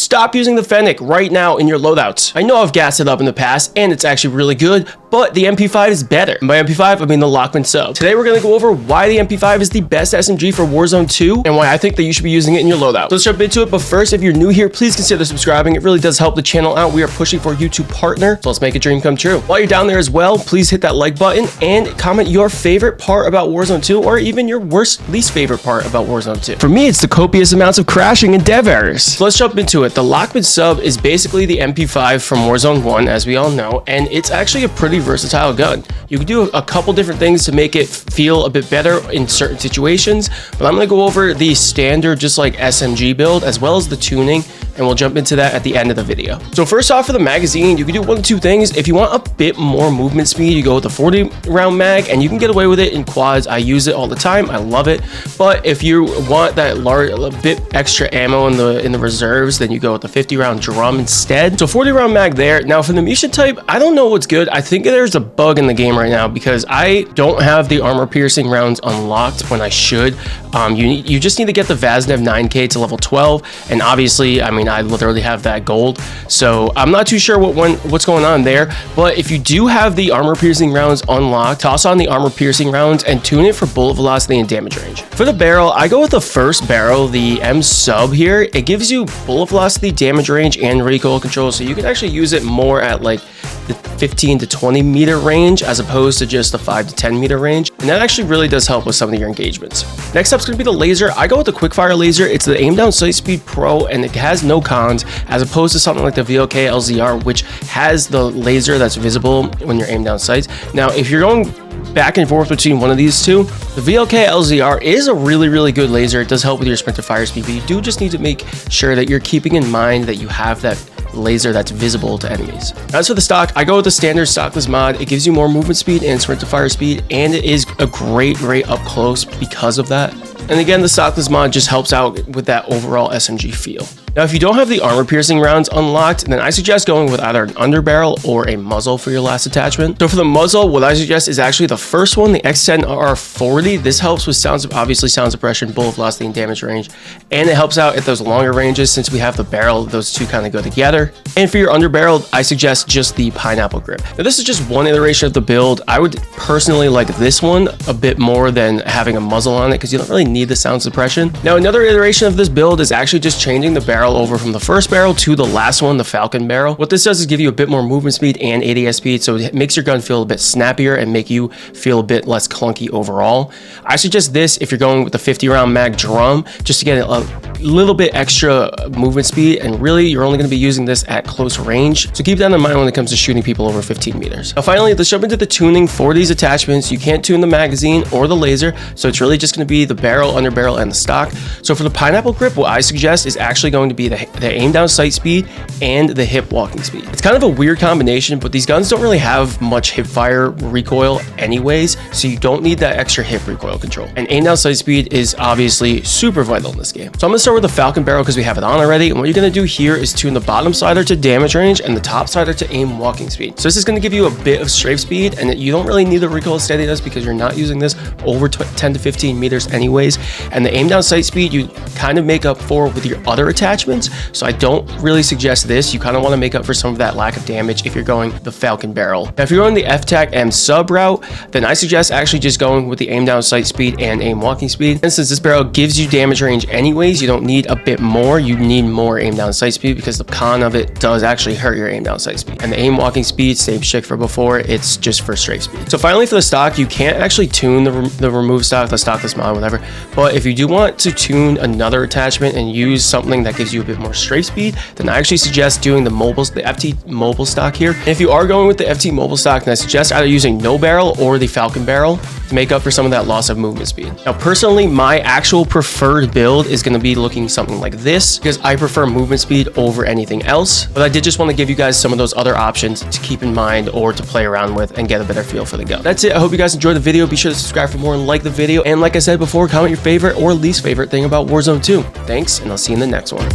stop using the FENNEC right now in your loadouts. I know I've gassed it up in the past, and it's actually really good, but the MP5 is better. And by MP5, I mean the LACHMANN sub. Today, we're gonna go over why the MP5 is the best SMG for Warzone 2, and why I think that you should be using it in your loadout. So let's jump into it, but first, if you're new here, please consider subscribing. It really does help the channel out. We are pushing for you to partner, so let's make a dream come true. While you're down there as well, please hit that like button and comment your favorite part about Warzone 2, or even your least favorite part about Warzone 2. For me, it's the copious amounts of crashing and dev errors. So let's jump into it. The LACHMANN sub is basically the MP5 from Warzone 1, as we all know, and it's actually a pretty versatile gun. You can do a couple different things to make it feel a bit better in certain situations, but I'm going to go over the standard just like SMG build as well as the tuning, and we'll jump into that at the end of the video. So first off, for the magazine, you can do one of two things. If you want a bit more movement speed, you go with the 40 round mag, and you can get away with it in quads. I use it all the time. I love it. But if you want that a bit extra ammo in the reserves, then you go with the 50 round drum instead. So 40 round mag there. Now for the munition type, I don't know what's good. I think there's a bug in the game right now because I don't have the armor piercing rounds unlocked when I should. You just need to get the Vaznev 9K to level 12, and obviously, I mean, I literally have that gold, so I'm not too sure what's going on there. But if you do have the armor piercing rounds unlocked, toss on the armor piercing rounds and tune it for bullet velocity and damage range. For the barrel, I go with the first barrel, the M sub here. It gives you bullet velocity, damage range, and recoil control, so you can actually use it more at like the 15 to 20 meter range as opposed to just the 5 to 10 meter range, and that actually really does help with some of your engagements. Next up is going to be the laser. I go with the quickfire laser. It's the aim down sight speed pro, and it has no cons as opposed to something like the VLK LZR, which has the laser that's visible when you're aim down sights. Now if you're going back and forth between one of these two, the VLK LZR is a really good laser. It does help with your sprint to fire speed, but you do just need to make sure that you're keeping in mind that you have that laser that's visible to enemies. As for the stock, I go with the standard stockless mod. It gives you more movement speed and sprint to fire speed, and it is a great up close because of that. And again, the stockless mod just helps out with that overall SMG feel. Now, if you don't have the armor piercing rounds unlocked, then I suggest going with either an underbarrel or a muzzle for your last attachment. So for the muzzle, what I suggest is actually the first one, the X10R40. This helps with obviously sound suppression, bullet velocity, and damage range. And it helps out at those longer ranges since we have the barrel. Those two kind of go together. And for your underbarrel, I suggest just the pineapple grip. Now, this is just one iteration of the build. I would personally like this one a bit more than having a muzzle on it because you don't really need the sound suppression. Now, another iteration of this build is actually just changing the barrel over from the first barrel to the last one, the FALCON barrel. What this does is give you a bit more movement speed and ADS speed, so it makes your gun feel a bit snappier and make you feel a bit less clunky overall. I suggest this if you're going with the 50 round mag drum, just to get a little bit extra movement speed, and really you're only going to be using this at close range, so keep that in mind when it comes to shooting people over 15 meters. Now finally, let's jump into the tuning for these attachments. You can't tune the magazine or the laser, so it's really just going to be the barrel, underbarrel, and the stock. So for the pineapple grip, what I suggest is actually going to be the aim down sight speed and the hip walking speed. It's kind of a weird combination, but these guns don't really have much hip fire recoil anyways, so you don't need that extra hip recoil control. And aim down sight speed is obviously super vital in this game. So I'm gonna start with the FALCON barrel because we have it on already, and what you're gonna do here is tune the bottom slider to damage range and the top slider to aim walking speed. So this is gonna give you a bit of strafe speed, and you don't really need the recoil steadiness because you're not using this over 10 to 15 meters anyways. And the aim down sight speed you kind of make up for with your other attachments, so I don't really suggest this. You kind of want to make up for some of that lack of damage if you're going the FALCON barrel. Now if you're going the FTAC M sub route, then I suggest actually just going with the aim down sight speed and aim walking speed. And since this barrel gives you damage range anyways, you don't need a bit more. You need more aim down sight speed because the con of it does actually hurt your aim down sight speed. And the aim walking speed, same shit for before, it's just for strafe speed. So finally for the stock, you can't actually tune the remove stock, the stockless mod, whatever, but if you do want to tune another attachment and use something that gives you a bit more strafe speed, then I actually suggest doing the FT mobile stock here. And if you are going with the FT mobile stock, then I suggest either using no barrel or the FALCON barrel to make up for some of that loss of movement speed. Now personally, my actual preferred build is going to be looking something like this because I prefer movement speed over anything else, but I did just want to give you guys some of those other options to keep in mind or to play around with and get a better feel for the gun. That's it. I hope you guys enjoyed the video. Be sure to subscribe for more and like the video, and like I said before, comment your favorite or least favorite thing about Warzone 2. Thanks, and I'll see you in the next one.